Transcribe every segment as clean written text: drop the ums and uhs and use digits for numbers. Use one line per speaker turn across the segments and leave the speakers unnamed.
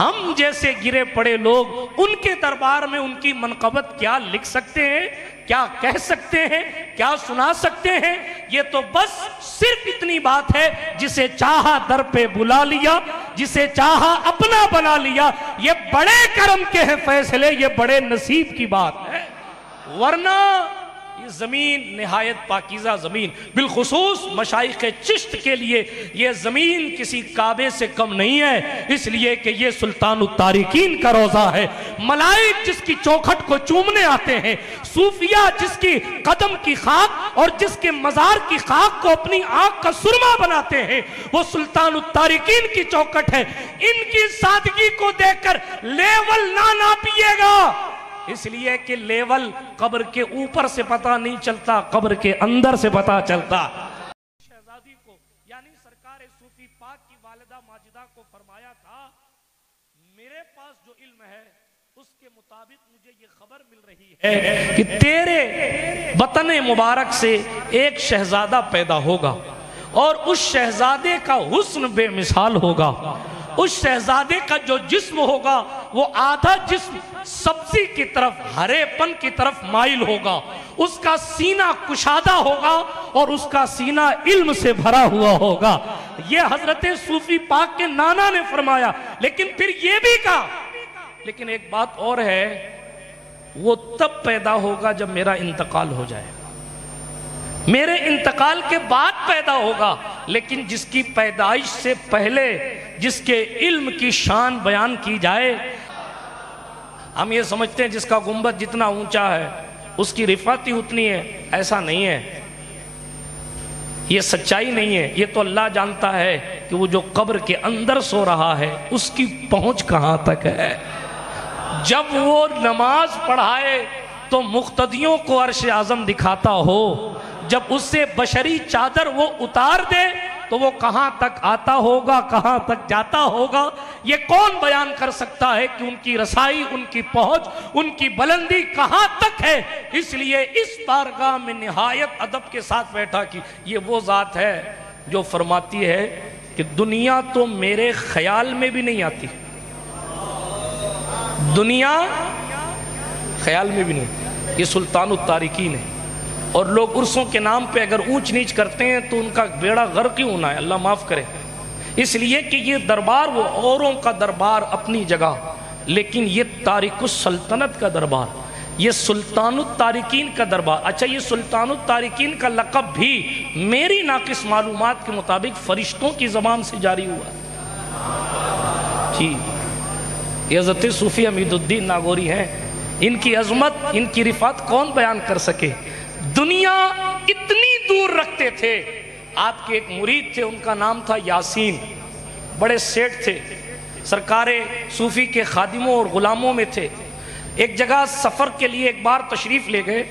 ہم جیسے گرے پڑے لوگ ان کے دربار میں ان کی منقبت کیا لکھ سکتے ہیں، کیا کہہ سکتے ہیں، کیا سنا سکتے ہیں؟ یہ تو بس صرف اتنی بات ہے، جسے چاہا در پہ بلا لیا، جسے چاہا اپنا بنا لیا۔ یہ بڑے کرم کے ہیں فیصلے، یہ بڑے نصیب کی بات ہے، ورنہ یہ زمین نہایت پاکیزہ زمین، بالخصوص مشائخ چشت کے لیے یہ زمین کسی کعبے سے کم نہیں ہے، اس لیے کہ یہ سلطان التارکین کا روضہ ہے۔ ملائک جس کی چوکھٹ کو چومنے آتے ہیں، صوفیہ جس کی قدم کی خاک اور جس کے مزار کی خاک کو اپنی آنکھ کا سرما بناتے ہیں، وہ سلطان التارکین کی چوکھٹ ہے۔ ان کی سادگی کو دیکھ کر لیول نہ ناپیے گا، اس لیے کہ لیول قبر کے اوپر سے پتہ نہیں چلتا، قبر کے اندر سے پتہ چلتا۔ شہزادی کو یعنی سرکار صوفی پاک کی والدہ ماجدہ کو فرمایا تھا، میرے پاس جو علم ہے اس کے مطابق مجھے یہ خبر مل رہی ہے کہ تیرے بطن مبارک سے ایک شہزادہ پیدا ہوگا، اور اس شہزادے کا حسن بے مثال ہوگا۔ اس شہزادے کا جو جسم ہوگا وہ آدھا جسم سبزی کی طرف، ہرے پن کی طرف مائل ہوگا، اس کا سینہ کشادہ ہوگا اور اس کا سینہ علم سے بھرا ہوا ہوگا۔ یہ حضرت صوفی پاک کے نانا نے فرمایا، لیکن پھر یہ بھی کہا لیکن ایک بات اور ہے، وہ تب پیدا ہوگا جب میرا انتقال ہو جائے، میرے انتقال کے بعد پیدا ہوگا، لیکن جس کی پیدائش سے پہلے جس کے علم کی شان بیان کی جائے، ہم یہ سمجھتے ہیں جس کا گنبد جتنا اونچا ہے اس کی رفعت ہی اتنی ہے، ایسا نہیں ہے، یہ سچائی نہیں ہے۔ یہ تو اللہ جانتا ہے کہ وہ جو قبر کے اندر سو رہا ہے اس کی پہنچ کہاں تک ہے۔ جب وہ نماز پڑھائے تو مقتدیوں کو عرش اعظم دکھاتا ہو، جب اس سے بشری چادر وہ اتار دے تو وہ کہاں تک آتا ہوگا، کہاں تک جاتا ہوگا، یہ کون بیان کر سکتا ہے کہ ان کی رسائی، ان کی پہنچ، ان کی بلندی کہاں تک ہے۔ اس لیے اس بارگاہ میں نہایت ادب کے ساتھ بیٹھا کہ یہ وہ ذات ہے جو فرماتی ہے کہ دنیا تو میرے خیال میں بھی نہیں آتی، دنیا خیال میں بھی نہیں۔ یہ سلطان التارکین ہے، اور لوگ عرصوں کے نام پہ اگر اونچ نیچ کرتے ہیں تو ان کا بیڑا غرق کیوں ہونا ہے، اللہ معاف کرے۔ اس لیے کہ یہ دربار وہ اوروں کا دربار اپنی جگہ، لیکن یہ تارک السلطنت کا دربار، یہ سلطان التارکین کا دربار۔ اچھا، یہ سلطان التارکین کا لقب بھی میری ناقص معلومات کے مطابق فرشتوں کی زبان سے جاری ہوا جی۔ یہ حضرت صوفی حمید الدین ناگوری ہیں، ان کی عظمت، ان کی رفعت کون بیان کر سکے۔ دنیا اتنی دور رکھتے تھے۔ آپ کے ایک مرید تھے، ان کا نام تھا یاسین، بڑے سیٹھ تھے، سرکار صوفی کے خادموں اور غلاموں میں تھے۔ ایک جگہ سفر کے لیے ایک بار تشریف لے گئے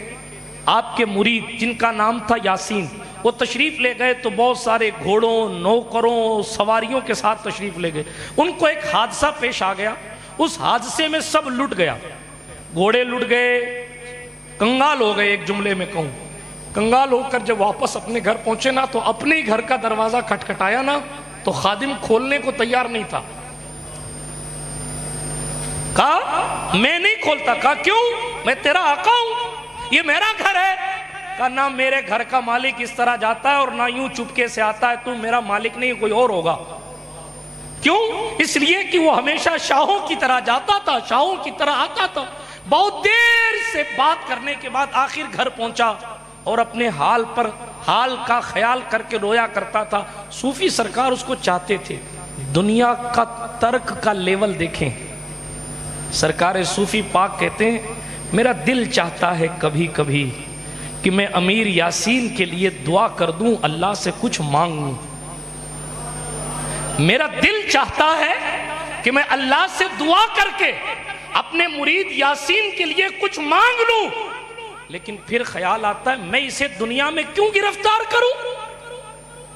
آپ کے مرید، جن کا نام تھا یاسین۔ وہ تشریف لے گئے تو بہت سارے گھوڑوں، نوکروں، سواریوں کے ساتھ تشریف لے گئے۔ ان کو ایک حادثہ پیش آ گیا، اس حادثے میں سب لٹ گیا، گھوڑے لٹ گئے، کنگال ہو گئے۔ ایک جملے میں کہوں، کنگال ہو کر جب واپس اپنے گھر پہنچے نا تو اپنے ہی گھر کا دروازہ کھٹکھٹایا نا تو خادم کھولنے کو تیار نہیں تھا۔ کہا میں نہیں کھولتا۔ کہا کیوں؟ میں تیرا آقا ہوں، یہ میرا گھر ہے۔ کہا نہ میرے گھر کا مالک اس طرح جاتا ہے اور نہ یوں چپکے سے آتا ہے، تو میرا مالک نہیں، کوئی اور ہوگا۔ کیوں؟ اس لیے کہ وہ ہمیشہ شاہوں کی طرح جاتا تھا، شاہوں کی طرح آتا تھا۔ بہت دیر سے بات کرنے کے بعد آخر گھر پہنچا اور اپنے حال کا خیال کر کے رویا کرتا تھا۔ صوفی سرکار اس کو چاہتے تھے۔ دنیا کا ترک کا لیول دیکھیں، سرکار صوفی پاک کہتے ہیں میرا دل چاہتا ہے کبھی کبھی کہ میں امیر یاسین کے لیے دعا کر دوں، اللہ سے کچھ مانگوں۔ میرا دل چاہتا ہے کہ میں اللہ سے دعا کر کے اپنے مرید یاسین کے لیے کچھ مانگ لوں، لیکن پھر خیال آتا ہے میں اسے دنیا میں کیوں گرفتار کروں،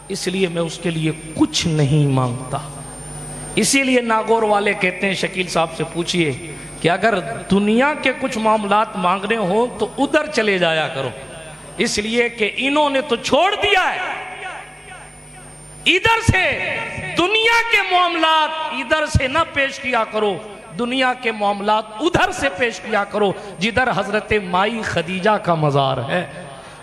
اس لیے میں اس کے لیے کچھ نہیں مانگتا۔ اسی لیے ناگور والے کہتے ہیں شکیل صاحب سے پوچھئے کہ اگر دنیا کے کچھ معاملات مانگنے ہوں تو ادھر چلے جایا کرو، اس لیے کہ انہوں نے تو چھوڑ دیا ہے۔ ادھر سے دنیا کے معاملات ادھر سے نہ پیش کیا کرو، دنیا کے معاملات ادھر سے پیش کیا کرو جدھر حضرت مائی خدیجہ کا مزار ہے۔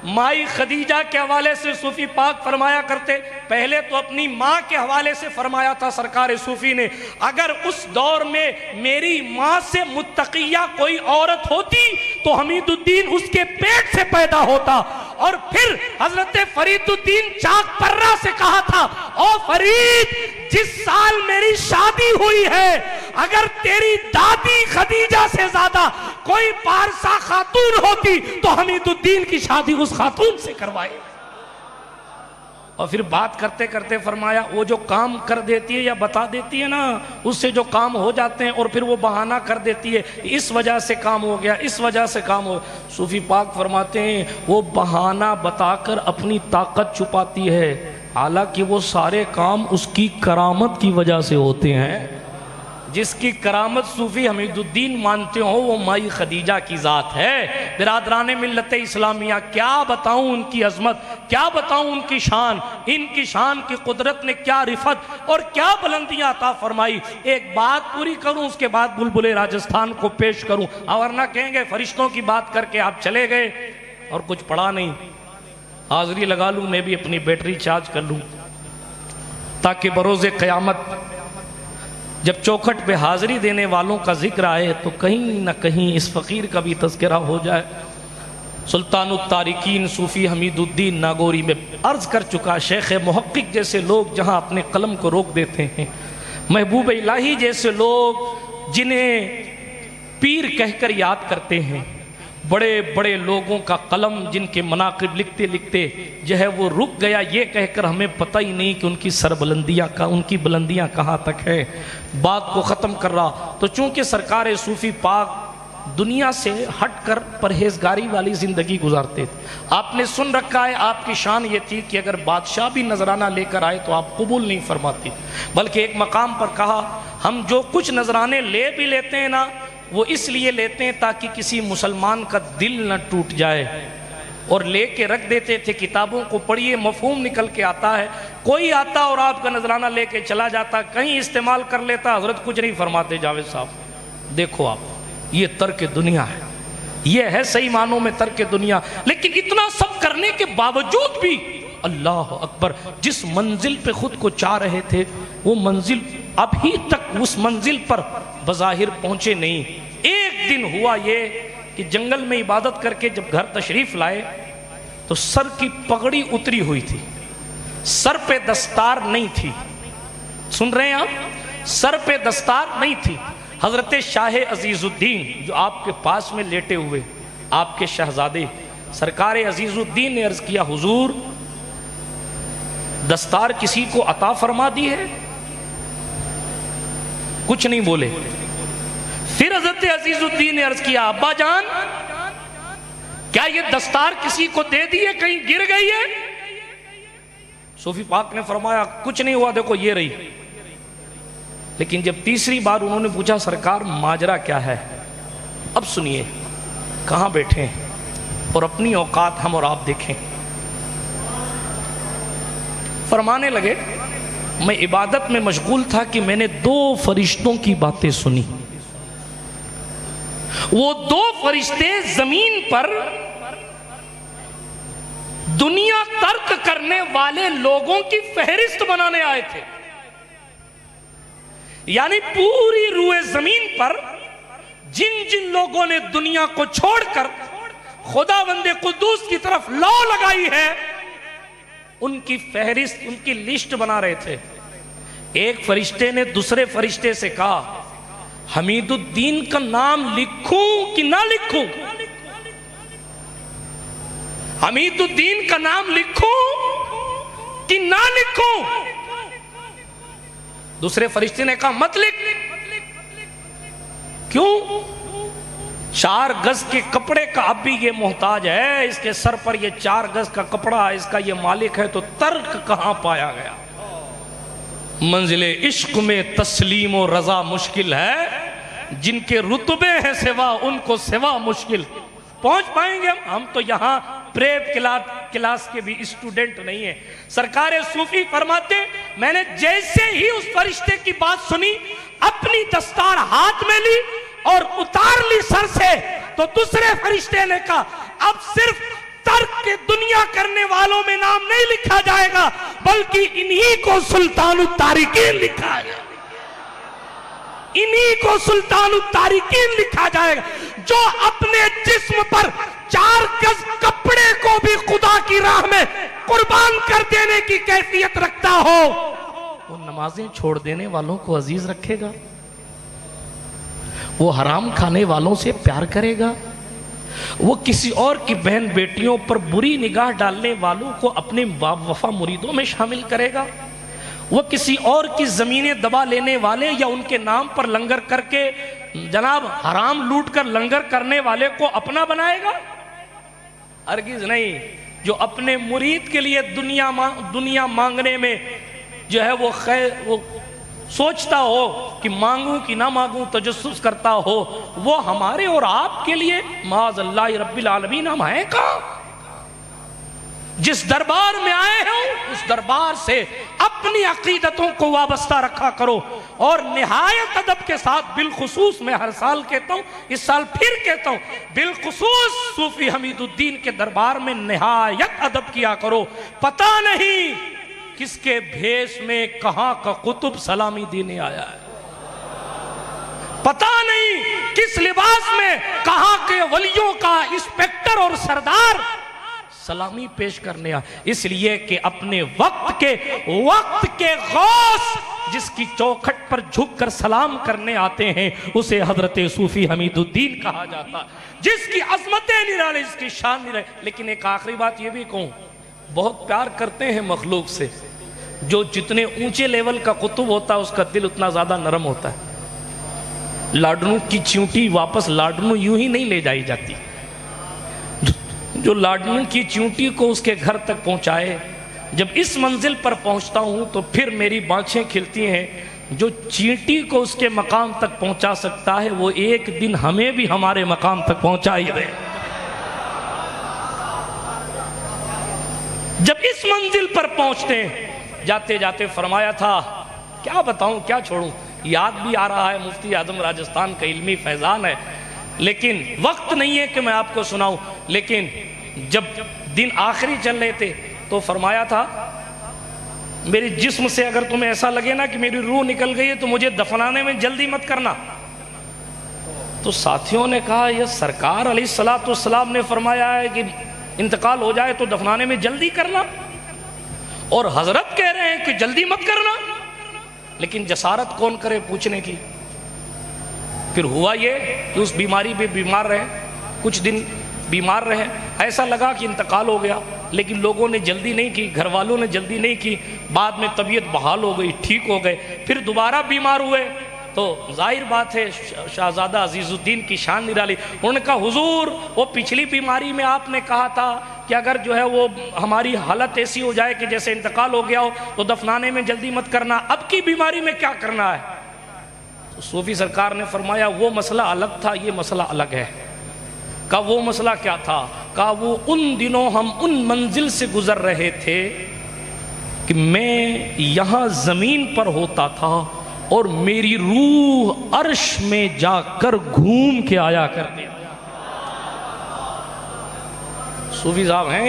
مائی خدیجہ کے حوالے سے صوفی پاک فرمایا کرتے، پہلے تو اپنی ماں کے حوالے سے فرمایا تھا سرکار صوفی نے، اگر اس دور میں میری ماں سے متقیہ کوئی عورت ہوتی تو حمید الدین اس کے پیٹ سے پیدا ہوتا۔ اور پھر حضرت فرید الدین چاک پرہ سے کہا تھا، او فرید جس سال میری شادی ہوئی ہے اگر تیری دادی خدیجہ سے زیادہ کوئی پارسا خاتون ہوتی تو حمید الدین کی شادی اس خاتون سے کروائے۔ اور پھر بات کرتے کرتے فرمایا وہ جو کام کر دیتی ہے یا بتا دیتی ہے نا، اس سے جو کام ہو جاتے ہیں اور پھر وہ بہانہ کر دیتی ہے اس وجہ سے کام ہو گیا، اس وجہ سے کام ہو۔ صوفی پاک فرماتے ہیں وہ بہانہ بتا کر اپنی طاقت چھپاتی ہے، حالانکہ وہ سارے کام اس کی کرامت کی وجہ سے ہوتے ہیں۔ جس کی کرامت صوفی حمید الدین مانتے ہو وہ مائی خدیجہ کی ذات ہے۔ برادران ملت اسلامیہ کیا بتاؤں ان کی عظمت، کیا بتاؤں ان کی شان، ان کی شان کی قدرت نے کیا رفت اور کیا بلندیاں عطا فرمائی۔ ایک بات پوری کروں اس کے بعد بلبل راجستھان کو پیش کروں، اور نہ کہیں گے فرشتوں کی بات کر کے آپ چلے گئے اور کچھ پڑھا نہیں۔ حاضری لگا لوں، میں بھی اپنی بیٹری چارج کر لوں تاکہ بروز قیامت جب چوکھٹ پہ حاضری دینے والوں کا ذکر آئے تو کہیں نہ کہیں اس فقیر کا بھی تذکرہ ہو جائے۔ سلطان التارکین صوفی حمید الدین ناگوری میں عرض کر چکا، شیخ محقق جیسے لوگ جہاں اپنے قلم کو روک دیتے ہیں، محبوب الہی جیسے لوگ جنہیں پیر کہہ کر یاد کرتے ہیں، بڑے بڑے لوگوں کا قلم جن کے مناقب لکھتے لکھتے جو ہے وہ رک گیا یہ کہہ کر ہمیں پتہ ہی نہیں کہ ان کی سربلندیاں ان کی بلندیاں کہاں تک ہے۔ بات کو ختم کر رہا تو چونکہ سرکار صوفی پاک دنیا سے ہٹ کر پرہیزگاری والی زندگی گزارتے تھے، آپ نے سن رکھا ہے آپ کی شان یہ تھی کہ اگر بادشاہ بھی نذرانہ لے کر آئے تو آپ قبول نہیں فرماتی، بلکہ ایک مقام پر کہا ہم جو کچھ نذرانے لے بھی لیتے ہیں نا وہ اس لیے لیتے ہیں تاکہ کسی مسلمان کا دل نہ ٹوٹ جائے، اور لے کے رکھ دیتے تھے۔ کتابوں کو پڑھیے مفہوم نکل کے آتا ہے، کوئی آتا اور آپ کا نذرانہ لے کے چلا جاتا، کہیں استعمال کر لیتا، حضرت کچھ نہیں فرماتے، جاوید صاحب دیکھو آپ یہ ترک دنیا ہے، یہ ہے صحیح معنوں میں ترک دنیا۔ لیکن اتنا سب کرنے کے باوجود بھی اللہ اکبر جس منزل پہ خود کو چاہ رہے تھے وہ منزل ابھی تک اس منزل پر بظاہر پہنچے نہیں۔ ایک دن ہوا یہ کہ جنگل میں عبادت کر کے جب گھر تشریف لائے تو سر کی پگڑی اتری ہوئی تھی، سر پہ دستار نہیں تھی، سن رہے ہیں آپ، سر پہ دستار نہیں تھی۔ حضرت شاہ عزیز الدین جو آپ کے پاس میں لیٹے ہوئے آپ کے شہزادے سرکار عزیز الدین نے عرض کیا حضور دستار کسی کو عطا فرما دی ہے؟ کچھ نہیں بولے۔ پھر حضرت عزیز الدین نے عرض کیا ابا جان کیا یہ دستار کسی کو دے دی ہے، کہیں گر گئی ہے؟ صوفی پاک نے فرمایا کچھ نہیں ہوا، دیکھو یہ رہی۔ لیکن جب تیسری بار انہوں نے پوچھا سرکار ماجرا کیا ہے، اب سنیے کہاں بیٹھے ہیں اور اپنی اوقات ہم اور آپ دیکھیں۔ فرمانے لگے میں عبادت میں مشغول تھا کہ میں نے 2 فرشتوں کی باتیں سنی، وہ 2 فرشتے زمین پر دنیا ترک کرنے والے لوگوں کی فہرست بنانے آئے تھے، یعنی پوری روئے زمین پر جن جن لوگوں نے دنیا کو چھوڑ کر خداوند قدوس کی طرف لو لگائی ہے ان کی فہرست ان کی لسٹ بنا رہے تھے۔ ایک فرشتے نے دوسرے فرشتے سے کہا حمید الدین کا نام لکھوں کہ نہ لکھوں؟ حمید الدین کا نام لکھوں کہ نہ لکھوں؟ دوسرے فرشتے نے کہا مت لکھ۔ کیوں؟ 4 گز کے کپڑے کا اب بھی یہ محتاج ہے، اس کے سر پر یہ 4 گز کا کپڑا اس کا یہ مالک ہے، تو ترک کہاں پایا گیا؟ منزل عشق میں تسلیم و رضا مشکل ہے، جن کے رتبے ہیں سوا ان کو سوا مشکل۔ پہنچ پائیں گے ہم تو یہاں پریب کلات کلاس کے بھی اسٹوڈنٹ نہیں ہیں۔ سرکار صوفی فرماتے میں نے جیسے ہی اس فرشتے کی بات سنی اپنی دستار ہاتھ میں لی اور اتار لی سر سے، تو دوسرے فرشتے نے کہا اب صرف ترک کے دنیا کرنے والوں میں نام نہیں لکھا جائے گا بلکہ انہی کو سلطان التارکین لکھا جائے گا، انہی کو سلطان التارکین لکھا جائے گا۔ جو اپنے جسم پر 4 گز کپڑے کو بھی خدا کی راہ میں قربان کر دینے کی کیفیت رکھتا ہو، وہ نمازیں چھوڑ دینے والوں کو عزیز رکھے گا، وہ حرام کھانے والوں سے پیار کرے گا، وہ کسی اور کی بہن بیٹیوں پر بری نگاہ ڈالنے والوں کو اپنے وفا مریدوں میں شامل کرے گا، وہ کسی اور کی زمینیں دبا لینے والے یا ان کے نام پر لنگر کر کے جناب حرام لوٹ کر لنگر کرنے والے کو اپنا بنائے گا؟ ہرگز نہیں۔ جو اپنے مرید کے لیے دنیا مانگنے میں جو ہے وہ سوچتا ہو کہ مانگوں کہ نہ مانگوں، تجسس کرتا ہو، وہ ہمارے اور آپ کے لیے معاذ اللہ رب العالمین ہم ہیں کہاں؟ جس دربار میں آئے ہوں اس دربار سے اپنی عقیدتوں کو وابستہ رکھا کرو، اور نہایت ادب کے ساتھ، بالخصوص میں ہر سال کہتا ہوں، اس سال پھر کہتا ہوں، بالخصوص صوفی حمید الدین کے دربار میں نہایت ادب کیا کرو۔ پتہ نہیں کس کے بھیس میں کہاں کا قطب سلامی دینے آیا ہے، پتہ نہیں کس لباس میں کہاں کے ولیوں کا انسپیکٹر اور سردار سلامی پیش کرنے آیا، اس لیے کہ اپنے وقت کے غوث جس کی چوکھٹ پر جھک کر سلام کرنے آتے ہیں اسے حضرت صوفی حمید الدین کہا جاتا، جس کی عظمتیں نرالی، جس کی شان نرالی۔ لیکن ایک آخری بات یہ بھی کہوں، بہت پیار کرتے ہیں مخلوق سے، جو جتنے اونچے لیول کا قطب ہوتا ہے اس کا دل اتنا زیادہ نرم ہوتا ہے۔ لاڈنوں کی چیونٹی واپس لاڈنوں یوں ہی نہیں لے جائی جاتی، جو لاڈنوں کی چیونٹی کو اس کے گھر تک پہنچائے، جب اس منزل پر پہنچتا ہوں تو پھر میری بانچیں کھلتی ہیں۔ جو چیونٹی کو اس کے مقام تک پہنچا سکتا ہے وہ ایک دن ہمیں بھی ہمارے مقام تک پہنچا ہی دے۔ جب اس منزل پر پہنچتے ہیں، جاتے جاتے فرمایا تھا کیا بتاؤں کیا چھوڑوں، یاد بھی آ رہا ہے، مفتی اعظم راجستھان کا علمی فیضان ہے، لیکن وقت نہیں ہے کہ میں آپ کو سناؤں۔ لیکن جب دن آخری چل رہے تھے تو فرمایا تھا میری جسم سے اگر تمہیں ایسا لگے نا کہ میری روح نکل گئی ہے تو مجھے دفنانے میں جلدی مت کرنا۔ تو ساتھیوں نے کہا یہ سرکار علیہ السلام نے فرمایا ہے کہ انتقال ہو جائے تو دفنانے میں جلدی کرنا، اور حضرت کہہ رہے ہیں کہ جلدی مت کرنا، لیکن جسارت کون کرے پوچھنے کی۔ پھر ہوا یہ کہ اس بیماری پہ بیمار رہے، کچھ دن بیمار رہے، ایسا لگا کہ انتقال ہو گیا، لیکن لوگوں نے جلدی نہیں کی، گھر والوں نے جلدی نہیں کی، بعد میں طبیعت بحال ہو گئی، ٹھیک ہو گئے، پھر دوبارہ بیمار ہوئے تو ظاہر بات ہے شہزادہ عزیز الدین کی شان نرالی۔ انہوں نے کہا حضور وہ پچھلی بیماری میں آپ نے کہا تھا کہ اگر جو ہے وہ ہماری حالت ایسی ہو جائے کہ جیسے انتقال ہو گیا ہو تو دفنانے میں جلدی مت کرنا، اب کی بیماری میں کیا کرنا ہے؟ تو صوفی سرکار نے فرمایا وہ مسئلہ الگ تھا، یہ مسئلہ الگ ہے۔ کہا وہ مسئلہ کیا تھا؟ کہا وہ ان دنوں ہم ان منزل سے گزر رہے تھے کہ میں یہاں زمین پر ہوتا تھا اور میری روح عرش میں جا کر گھوم کے آیا کرتی۔ صوفی صاحب ہیں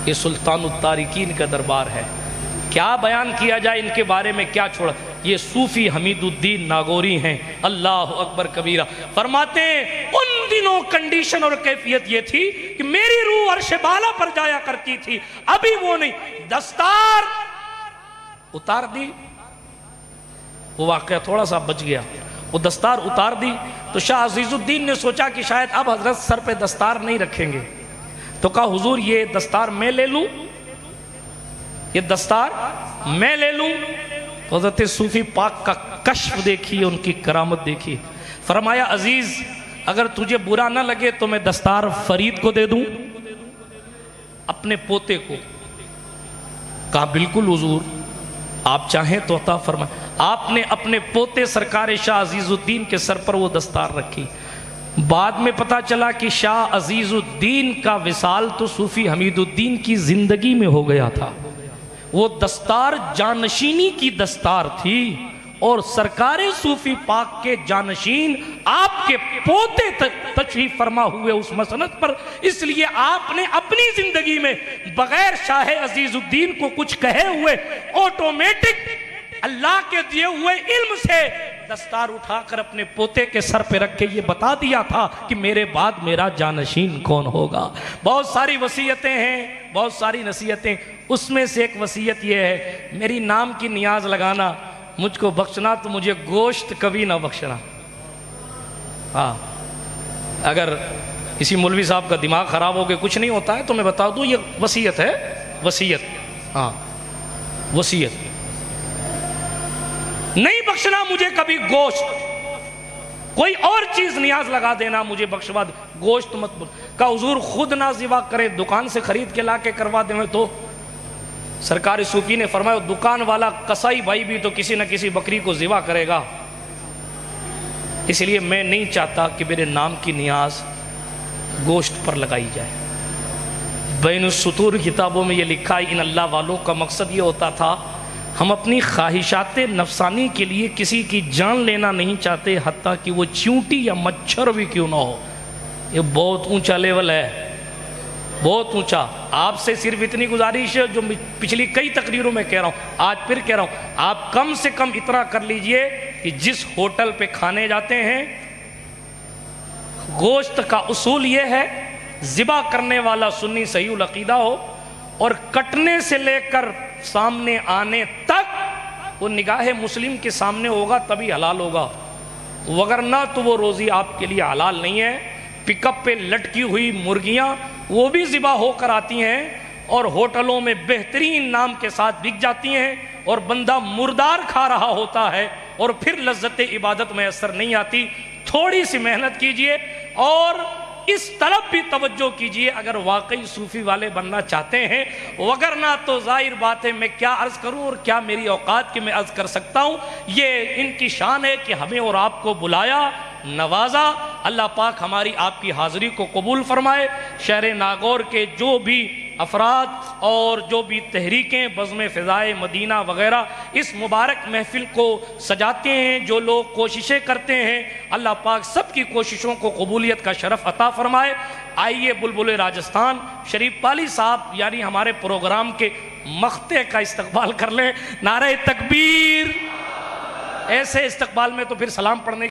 یہ سلطان التارکین کا دربار ہے، کیا بیان کیا جائے ان کے بارے میں، کیا چھوڑا۔ یہ صوفی حمید الدین ناگوری ہیں، اللہ اکبر کبیرہ۔ فرماتے ہیں ان دنوں کنڈیشن اور کیفیت یہ تھی کہ میری روح عرش بالا پر جایا کرتی تھی، ابھی وہ نہیں۔ دستار اتار دی، وہ واقعہ تھوڑا سا بچ گیا، وہ دستار اتار دی تو شاہ عزیز الدین نے سوچا کہ شاید اب حضرت سر پہ دستار نہیں رکھیں گے، تو کہا حضور یہ دستار میں لے لوں، یہ دستار میں لے لوں۔ حضرت صوفی پاک کا کشف دیکھی، ان کی کرامت دیکھی، فرمایا عزیز اگر تجھے برا نہ لگے تو میں دستار فرید کو دے دوں، اپنے پوتے کو۔ کہا بالکل حضور آپ چاہیں تو عطا فرمائیں۔ آپ نے اپنے پوتے سرکار شاہ عزیز الدین کے سر پر وہ دستار رکھی۔ بعد میں پتا چلا کہ شاہ عزیز الدین کا وصال تو صوفی حمید الدین کی زندگی میں ہو گیا تھا. وہ دستار جانشینی کی دستار تھی اور سرکار صوفی پاک کے جانشین آپ کے پوتے تشریف فرما ہوئے اس مسند پر. اس لیے آپ نے اپنی زندگی میں بغیر شاہ عزیز الدین کو کچھ کہے ہوئے آٹومیٹک اللہ کے دیے ہوئے علم سے دستار اٹھا کر اپنے پوتے کے سر پہ رکھ کے یہ بتا دیا تھا کہ میرے بعد میرا جانشین کون ہوگا. بہت ساری وصیتیں ہیں، بہت ساری نصیحتیں. اس میں سے ایک وصیت یہ ہے، میری نام کی نیاز لگانا، مجھ کو بخشنا تو مجھے گوشت کبھی نہ بخشنا. ہاں، اگر کسی مولوی صاحب کا دماغ خراب ہو کے کچھ نہیں ہوتا ہے تو میں بتا دوں یہ وصیت ہے، وصیت. ہاں، وصیت نہیں بخشنا مجھے کبھی گوشت. کوئی اور چیز نیاز لگا دینا مجھے بخشوا دے، گوشت مت کا حضور خود نہ ذبح کرے، دکان سے خرید کے لا کے کروا دیں تو. سرکار صوفی نے فرمایا دکان والا قصائی بھائی بھی تو کسی نہ کسی بکری کو ذبح کرے گا. اس لیے میں نہیں چاہتا کہ میرے نام کی نیاز گوشت پر لگائی جائے. بین السطور کتابوں میں یہ لکھا ہے ان اللہ والوں کا مقصد یہ ہوتا تھا ہم اپنی خواہشات نفسانی کے لیے کسی کی جان لینا نہیں چاہتے، حتیٰ کہ وہ چیونٹی یا مچھر بھی کیوں نہ ہو. یہ بہت اونچا لیول ہے، بہت اونچا. آپ سے صرف اتنی گزارش ہے جو پچھلی کئی تقریروں میں کہہ رہا ہوں، آج پھر کہہ رہا ہوں، آپ کم سے کم اتنا کر لیجئے کہ جس ہوٹل پہ کھانے جاتے ہیں گوشت کا اصول یہ ہے ذبح کرنے والا سنی صحیح العقیدہ ہو اور کٹنے سے لے کر سامنے آنے تک وہ نگاہ مسلم کے سامنے ہوگا تبھی حلال ہوگا، وگرنہ تو وہ روزی آپ کے لیے حلال نہیں ہے. پک اپ پہ لٹکی ہوئی مرغیاں وہ بھی ذبح ہو کر آتی ہیں اور ہوٹلوں میں بہترین نام کے ساتھ بک جاتی ہیں اور بندہ مردار کھا رہا ہوتا ہے اور پھر لذت عبادت میں اثر نہیں آتی. تھوڑی سی محنت کیجئے اور اس طرف بھی توجہ کیجئے اگر واقعی صوفی والے بننا چاہتے ہیں، وگرنہ تو ظاہر بات ہے میں کیا عرض کروں اور کیا میری اوقات کے میں عرض کر سکتا ہوں. یہ ان کی شان ہے کہ ہمیں اور آپ کو بلایا، نوازا. اللہ پاک ہماری آپ کی حاضری کو قبول فرمائے. شہر ناگور کے جو بھی افراد اور جو بھی تحریکیں بزم فضائے مدینہ وغیرہ اس مبارک محفل کو سجاتے ہیں، جو لوگ کوششیں کرتے ہیں، اللہ پاک سب کی کوششوں کو قبولیت کا شرف عطا فرمائے. آئیے بلبل راجستھان شریف پالی صاحب یعنی ہمارے پروگرام کے مختے کا استقبال کر لیں. نعرہ تکبیر. ایسے استقبال میں تو پھر سلام پڑھنے